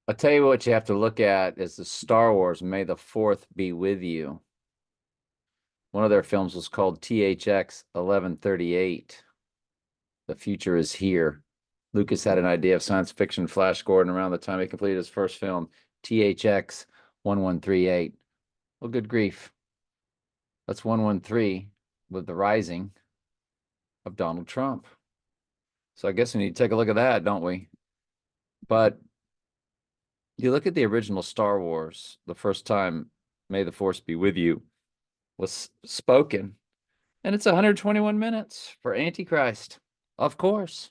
I'll tell you what you have to look at is the Star Wars May the 4th Be With You. One of their films was called THX 1138. The Future is Here. Lucas had an idea of science fiction Flash Gordon around the time he completed his first film, THX 1138. Well, good grief. That's 113 with the rising of Donald Trump. So I guess we need to take a look at that, don't we? But you look at the original Star Wars, the first time May the Force Be With You was spoken, and it's 121 minutes for Antichrist. Of course.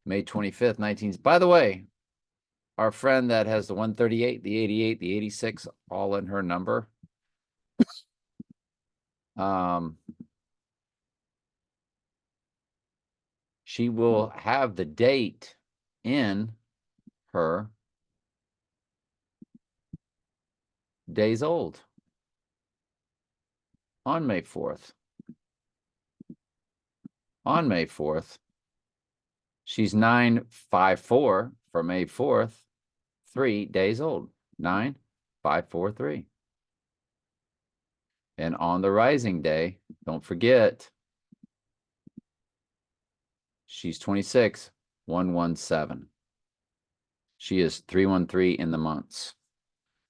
May 25th, 19. By the way, our friend that has the 138, the 88, the 86, all in her number. She will have the date in her days old on May 4th. On May 4th, she's 954 for May 4th, 3 days old. 9543. And on the rising day, don't forget, she's 26, 117. She is 313 in the months.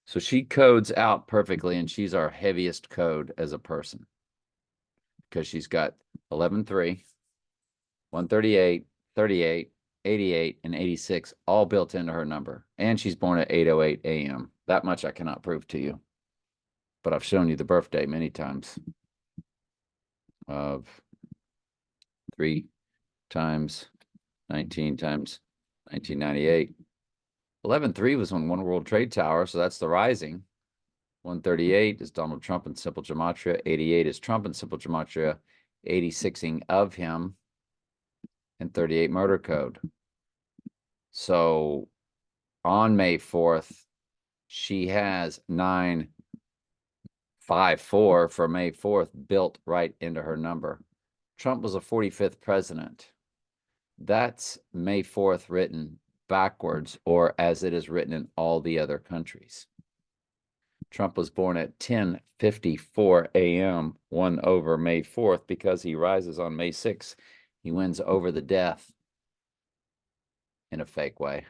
So she codes out perfectly, and she's our heaviest code as a person because she's got 11.3, 138, 38, 88, and 86 all built into her number. And she's born at 8:08 a.m. That much I cannot prove to you. But I've shown you the birthday many times of 3 times 19 times 1998. 11.3 was on One World Trade Tower, so that's the rising. 138 is Donald Trump in simple gematria. 88 is Trump in simple gematria. 86ing of him, and 38 murder code. So on May 4th, she has 954 for May 4th built right into her number. Trump was a 45th president. That's May 4th written backwards, or as it is written in all the other countries. Trump was born at 10:54 a.m., won over May 4th because he rises on May 6th. He wins over the death in a fake way.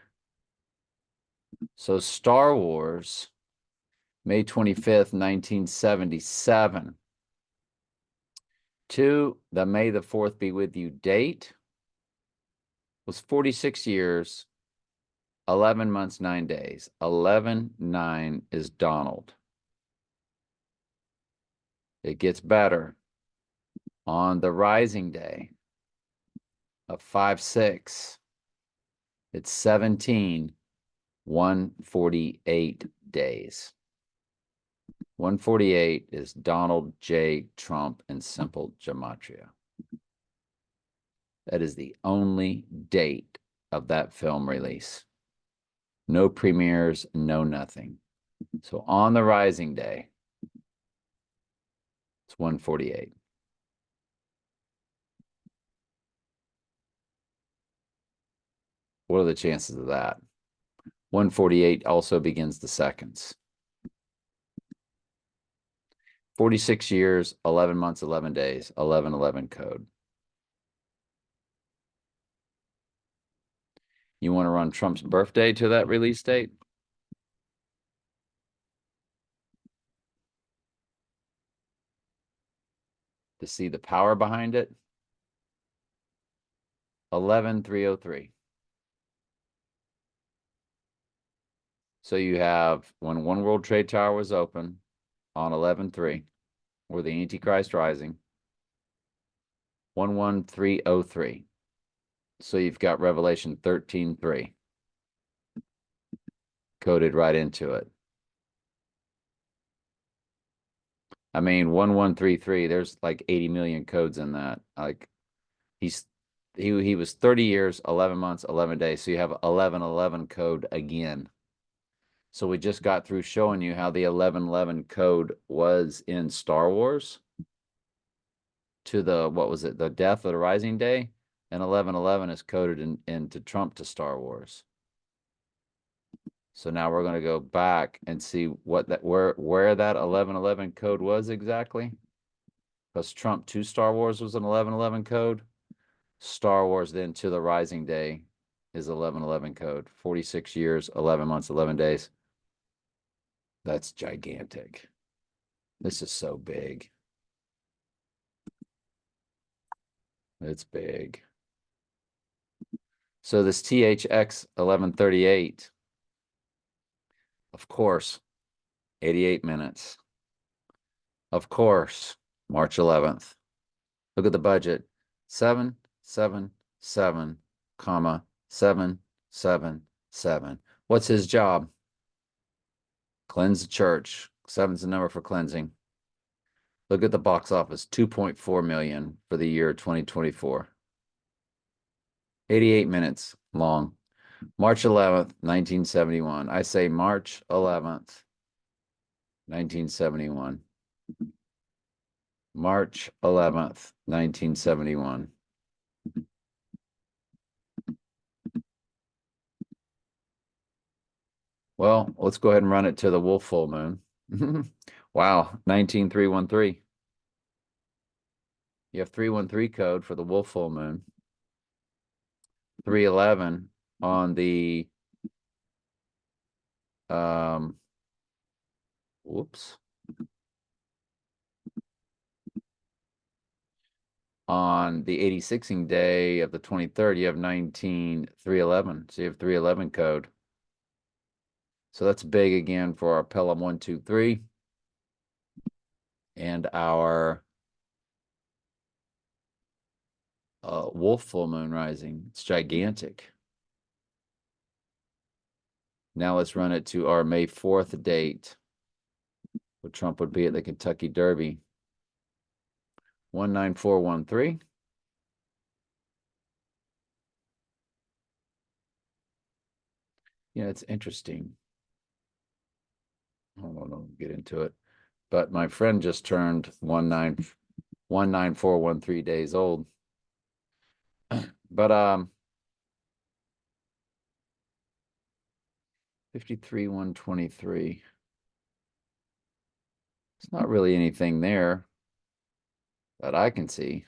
So Star Wars, May 25th, 1977. To the May the 4th Be With You date was 46 years, 11 months, 9 days. 11-9 is Donald. It gets better. On the rising day of 5/6, it's 148 days. 148 is Donald J. Trump in simple gematria. That is the only date of that film release. No premieres, no nothing. So on the rising day, it's 148. What are the chances of that? 148 also begins the seconds. 46 years, 11 months, 11 days, 1111 code. You want to run Trump's birthday to that release date? To see the power behind it? 11303. So you have when One World Trade Tower was open on 11/3, or the Antichrist rising, 11303. So you've got Revelation 13:3 coded right into it. I mean, 1133, there's like 80 million codes in that. Like he was 30 years, 11 months, 11 days. So you have 1111 code again. So we just got through showing you how the 1111 code was in Star Wars to the, what was it, the death of the rising day, and 1111 is coded into Trump to Star Wars. So now we're going to go back and see what that where that 1111 code was exactly. Because Trump to Star Wars was an 1111 code. Star Wars then to the Rising Day is 1111 code. 46 years, 11 months, 11 days. That's gigantic. This is so big. It's big. So this THX 1138, of course, 88 minutes. Of course, March 11th. Look at the budget. 777, comma, 777. What's his job? Cleanse the church. 7's the number for cleansing. Look at the box office, 2.4 million for the year 2024. 88 minutes long. March 11th, 1971. I say March 11th, 1971. March 11th, 1971. Well, let's go ahead and run it to the wolf full moon. Wow, 19313. You have 313 code for the wolf full moon. 311 on the whoops. On the 86ing day of the 23rd, you have 19311. So you have 311 code. So that's big again for our Pelham 123 and our wolf full moon rising. It's gigantic. Now let's run it to our May 4th date, where Trump would be at the Kentucky Derby. 19413. Yeah, it's interesting. I don't get into it. But my friend just turned 19413 days old. But 53123. It's not really anything there that I can see.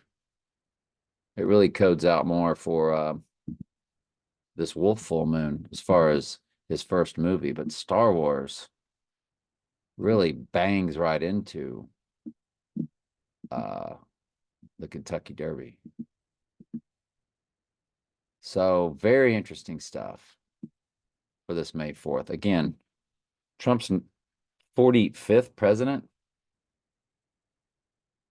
It really codes out more for this wolf full moon as far as his first movie, but Star Wars really bangs right into the Kentucky Derby. So very interesting stuff for this May 4th. Again, Trump's 45th president.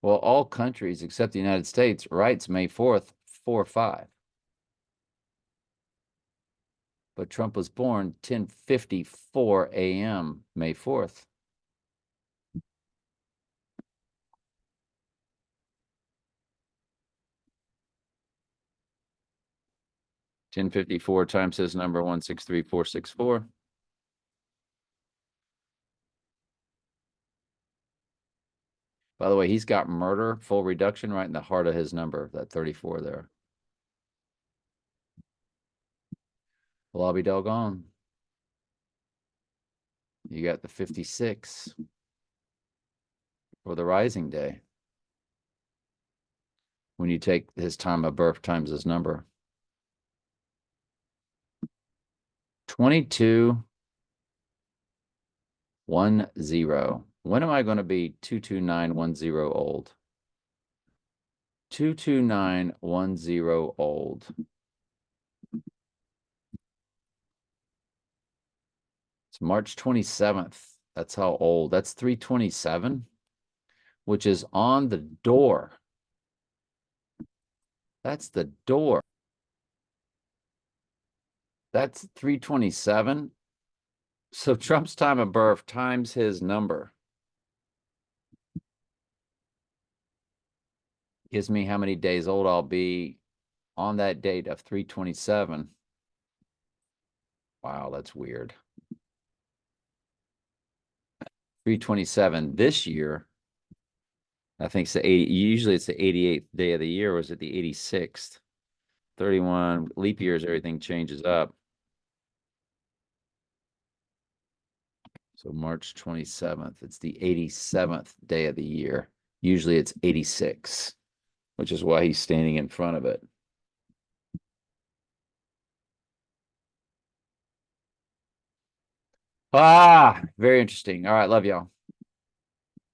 Well, all countries except the United States writes May 4th, 4-5. But Trump was born 10:54 a.m. May 4th. $10.54 times his number 163,464. By the way, he's got murder, full reduction right in the heart of his number, that 34 there. Well, I'll be doggone. You got the 56 for the rising day. When you take his time of birth times his number. 2210. When am I going to be 22910 old? 22910 old. It's March 27th. That's how old. That's 327, which is on the door. That's the door. That's 327. So Trump's time of birth times his number gives me how many days old I'll be on that date of 327. Wow, that's weird. 327 this year. I think it's the 80. Usually it's the 88th day of the year. Or is it the 86th? 31 leap years, everything changes up. So March 27th. It's the 87th day of the year. Usually it's 86, which is why he's standing in front of it. Ah, very interesting. All right, love y'all.